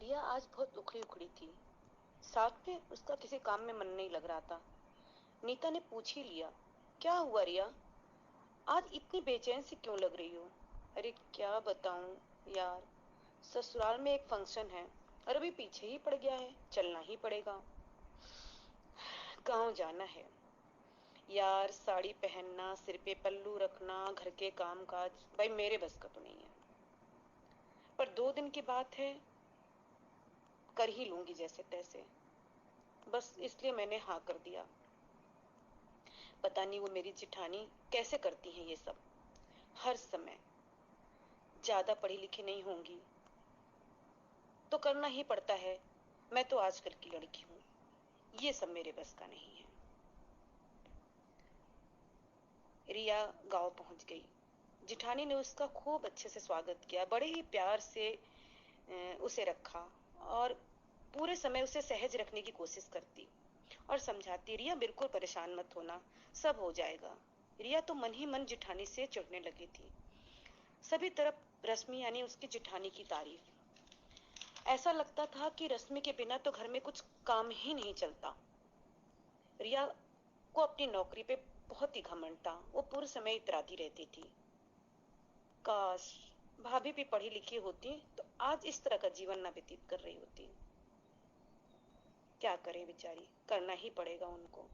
रिया आज बहुत उखड़ी उखड़ी थी। साथ में उसका किसी काम में मन नहीं लग रहा था। नीता ने पूछ ही लिया, क्या हुआ रिया, आज इतनी बेचैन सी क्यों लग रही हो? अरे क्या बताऊं यार, ससुराल में एक फंक्शन है और अभी पीछे ही पड़ गया है, चलना ही पड़ेगा। गांव जाना है यार, साड़ी पहनना, सिर पे पल्लू रखना, घर के काम काज, भाई मेरे बस का तो नहीं है। पर 2 दिन की बात है, कर ही लूंगी जैसे तैसे। बस इसलिए मैंने हाँ कर दिया। पता नहीं वो मेरी जिठानी कैसे करती हैं ये सब। हर समय ज्यादा पढ़ी लिखी नहीं होंगी तो करना ही पड़ता है। मैं तो आजकल की लड़की हूँ, ये सब मेरे बस का नहीं है। रिया गांव पहुंच गई। जिठानी ने उसका खूब अच्छे से स्वागत किया, बड़े ही प्यार से उसे रखा और पूरे समय उसे सहज रखने की कोशिश करती और समझाती, रिया बिल्कुल परेशान मत होना, सब हो जाएगा। रिया तो मन ही मन जिठानी से चिढ़ने लगी थी। सभी तरफ रश्मि यानी उसकी जिठानी की तारीफ। ऐसा लगता था कि रश्मि के बिना तो घर में कुछ काम ही नहीं चलता। रिया को अपनी नौकरी पे बहुत ही घमंड था। वो पूरे समय इतराती रहती थी, काश भाभी भी पढ़ी लिखी होती तो आज इस तरह का जीवन ना व्यतीत कर रही होती। क्या करे बेचारी, करना ही पड़ेगा उनको।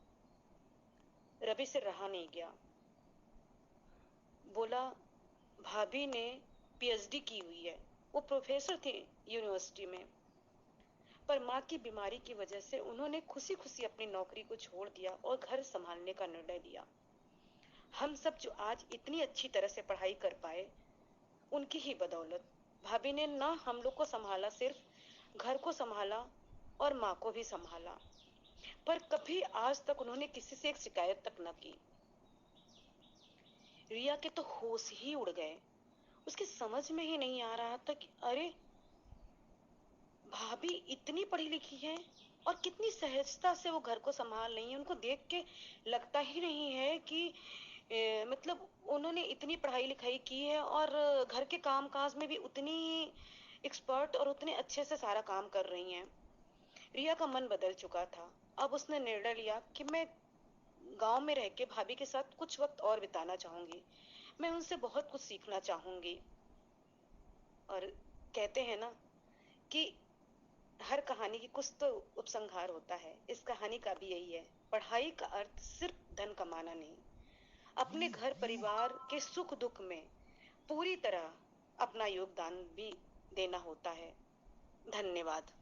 रवि से रहा नहीं गया, बोला भाभी ने पीएचडी की हुई है, वो प्रोफेसर थे यूनिवर्सिटी में, पर माँ की बीमारी की वजह से उन्होंने खुशी खुशी अपनी नौकरी को छोड़ दिया और घर संभालने का निर्णय लिया। हम सब जो आज इतनी अच्छी तरह से पढ़ाई कर पाए, उनकी ही बदौलत। भाभी ने ना हम लोग को संभाला, सिर्फ घर को संभाला और माँ को भी संभाला, पर कभी आज तक उन्होंने किसी से एक शिकायत तक न की। रिया के तो होश ही उड़ गए। उसके समझ में ही नहीं आ रहा था कि अरे भाभी इतनी पढ़ी लिखी है और कितनी सहजता से वो घर को संभाल रही है। उनको देख के लगता ही नहीं है कि मतलब उन्होंने इतनी पढ़ाई लिखाई की है और घर के काम काज में भी उतनी एक्सपर्ट और उतने अच्छे से सारा काम कर रही हैं। रिया का मन बदल चुका था। अब उसने निर्णय लिया कि मैं गांव में रह के भाभी के साथ कुछ वक्त और बिताना चाहूंगी। मैं उनसे बहुत कुछ सीखना चाहूंगी। और कहते हैं ना कि हर कहानी की कुछ तो उपसंहार होता है। इस कहानी का भी यही है, पढ़ाई का अर्थ सिर्फ धन कमाना नहीं, अपने घर परिवार के सुख दुख में पूरी तरह अपना योगदान भी देना होता है। धन्यवाद।